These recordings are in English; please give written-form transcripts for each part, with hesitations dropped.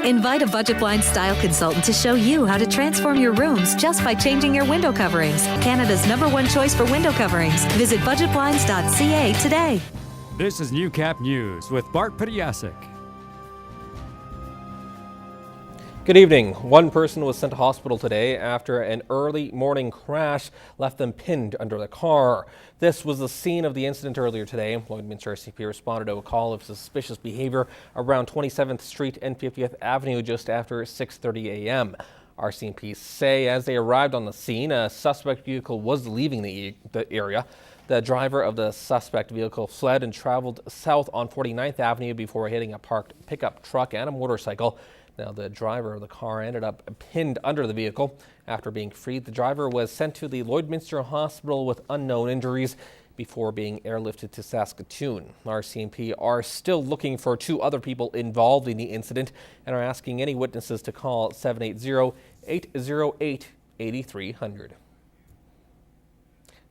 Invite a Budget Blinds style consultant to show you how to transform your rooms just by changing your window coverings. Canada's #1 choice for window coverings. Visit budgetblinds.ca today. This is Newcap News with Bart Pediasic. Good evening. One person was sent to hospital today after an early morning crash left them pinned under the car. This was the scene of the incident earlier today. Lloydminster RCMP responded to a call of suspicious behavior around 27th Street and 50th Avenue just after 6:30 a.m. RCMP say as they arrived on the scene, a suspect vehicle was leaving the area. The driver of the suspect vehicle fled and traveled south on 49th Avenue before hitting a parked pickup truck and a motorcycle. Now, the driver of the car ended up pinned under the vehicle. After being freed, the driver was sent to the Lloydminster Hospital with unknown injuries before being airlifted to Saskatoon. RCMP are still looking for 2 other people involved in the incident and are asking any witnesses to call 780-808-8300.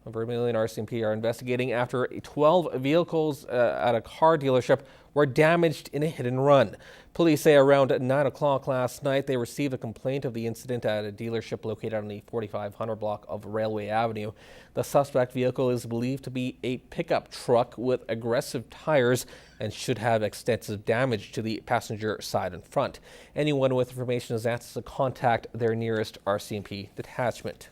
Vermilion RCMP are investigating after 12 vehicles at a car dealership were damaged in a hit and run. Police say around 9 o'clock last night they received a complaint of the incident at a dealership located on the 4500 block of Railway Avenue. The suspect vehicle is believed to be a pickup truck with aggressive tires and should have extensive damage to the passenger side and front. Anyone with information is asked to contact their nearest RCMP detachment.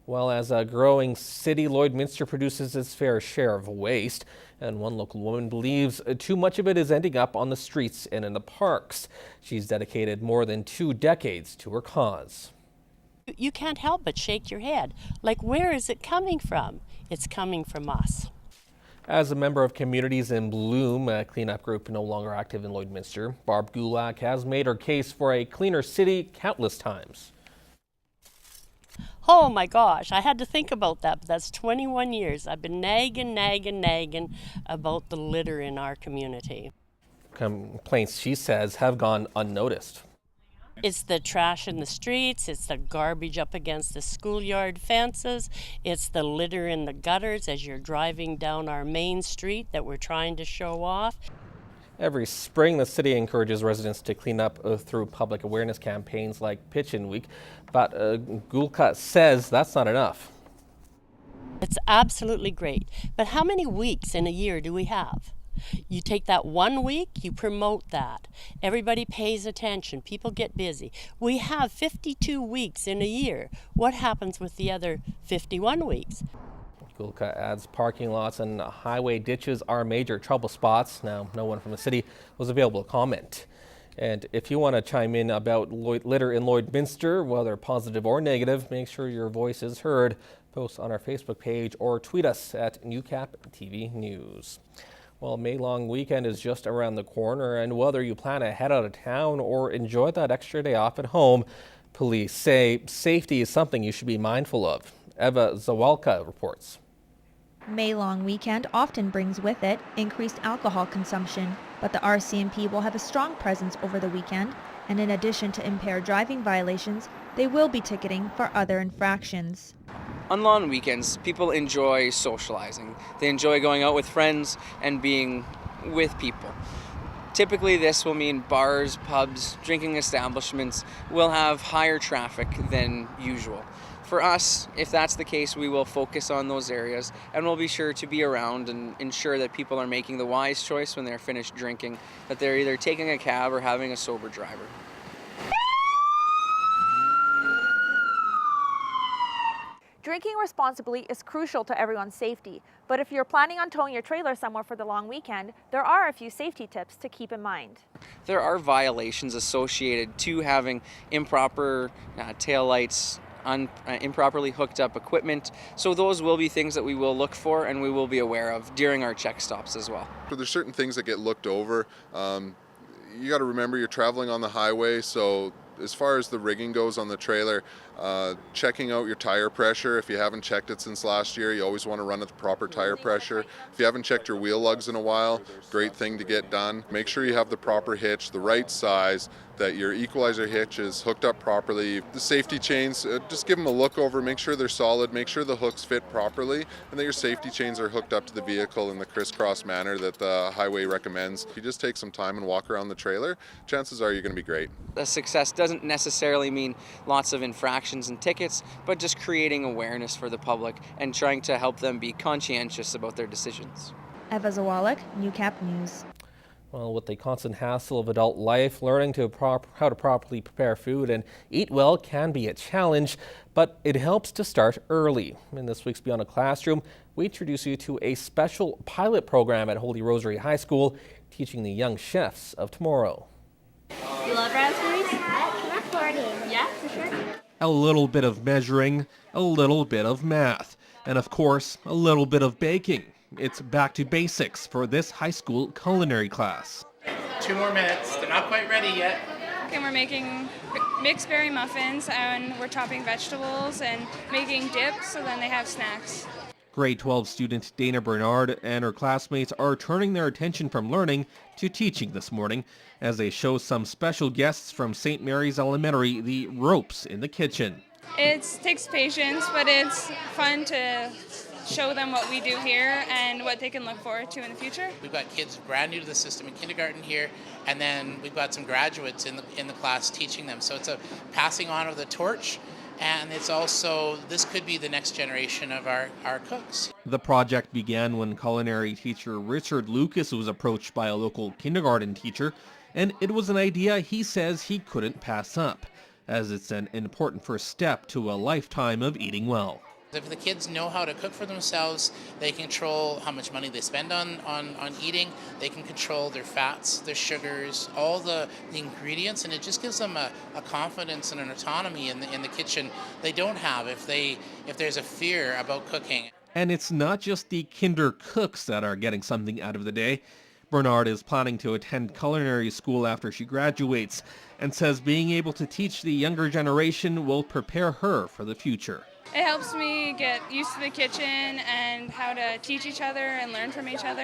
Well, as a growing city, Lloydminster produces its fair share of waste, and one local woman believes too much of it is ending up on the streets and in the parks. She's dedicated more than 2 decades to her cause. You can't help but shake your head. Like, where is it coming from? It's coming from us. As a member of Communities in Bloom, a cleanup group no longer active in Lloydminster, Barb Gulak has made her case for a cleaner city countless times. Oh my gosh, I had to think about that, but that's 21 years. I've been nagging about the litter in our community. Complaints, she says, have gone unnoticed. It's the trash in the streets, it's the garbage up against the schoolyard fences, it's the litter in the gutters as you're driving down our main street that we're trying to show off. Every spring, the city encourages residents to clean up through public awareness campaigns like Pitchin' Week, but Gulka says that's not enough. It's absolutely great, but how many weeks in a year do we have? You take that 1 week, you promote that. Everybody pays attention, people get busy. We have 52 weeks in a year. What happens with the other 51 weeks? Gulka adds parking lots and highway ditches are major trouble spots. Now, no one from the city was available to comment. And if you want to chime in about litter in Lloydminster, whether positive or negative, make sure your voice is heard. Post on our Facebook page or tweet us at Newcap TV News. Well, May long weekend is just around the corner, and whether you plan to head out of town or enjoy that extra day off at home, police say safety is something you should be mindful of. Eva Zawalka reports. May long weekend often brings with it increased alcohol consumption, but the RCMP will have a strong presence over the weekend, and in addition to impaired driving violations, they will be ticketing for other infractions. On long weekends, people enjoy socializing. They enjoy going out with friends and being with people. Typically, this will mean bars, pubs, drinking establishments will have higher traffic than usual. For us, if that's the case, we will focus on those areas and we'll be sure to be around and ensure that people are making the wise choice when they're finished drinking, that they're either taking a cab or having a sober driver. Drinking responsibly is crucial to everyone's safety, but if you're planning on towing your trailer somewhere for the long weekend, there are a few safety tips to keep in mind. There are violations associated to having improper taillights, improperly hooked up equipment, so those will be things that we will look for and we will be aware of during our check stops as well. So there's certain things that get looked over. You got to remember you're traveling on the highway, so as far as the rigging goes on the trailer, checking out your tire pressure. If you haven't checked it since last year, you always want to run at the proper tire pressure. If you haven't checked your wheel lugs in a while, great thing to get done. Make sure you have the proper hitch, the right size, that your equalizer hitch is hooked up properly. The safety chains, just give them a look over, make sure they're solid, make sure the hooks fit properly, and that your safety chains are hooked up to the vehicle in the crisscross manner that the highway recommends. If you just take some time and walk around the trailer, chances are you're going to be great. The success doesn't necessarily mean lots of infractions and tickets, but just creating awareness for the public and trying to help them be conscientious about their decisions. Eva Zawalik, Newcap News. Well, with the constant hassle of adult life, learning how to properly prepare food and eat well can be a challenge, but it helps to start early. In this week's Beyond a Classroom, we introduce you to a special pilot program at Holy Rosary High School, teaching the young chefs of tomorrow. You love raspberries? Can I pour it in? Yeah, for sure. A little bit of measuring, a little bit of math, and of course, a little bit of baking. It's back to basics for this high school culinary class. 2 more minutes. They're not quite ready yet. And we're making mixed berry muffins, and we're chopping vegetables and making dips so then they have snacks. Grade 12 student Dana Bernard and her classmates are turning their attention from learning to teaching this morning as they show some special guests from St. Mary's Elementary the ropes in the kitchen. It takes patience, but it's fun to show them what we do here and what they can look forward to in the future. We've got kids brand new to the system in kindergarten here, and then we've got some graduates in the class teaching them. So it's a passing on of the torch, and it's also, this could be the next generation of our cooks. The project began when culinary teacher Richard Lucas was approached by a local kindergarten teacher, and it was an idea he says he couldn't pass up, as it's an important first step to a lifetime of eating well. If the kids know how to cook for themselves, they control how much money they spend on eating. They can control their fats, their sugars, all the ingredients, and it just gives them a confidence and an autonomy in the kitchen they don't have if there's a fear about cooking. And it's not just the kinder cooks that are getting something out of the day. Bernard is planning to attend culinary school after she graduates and says being able to teach the younger generation will prepare her for the future. It helps me get used to the kitchen and how to teach each other and learn from each other.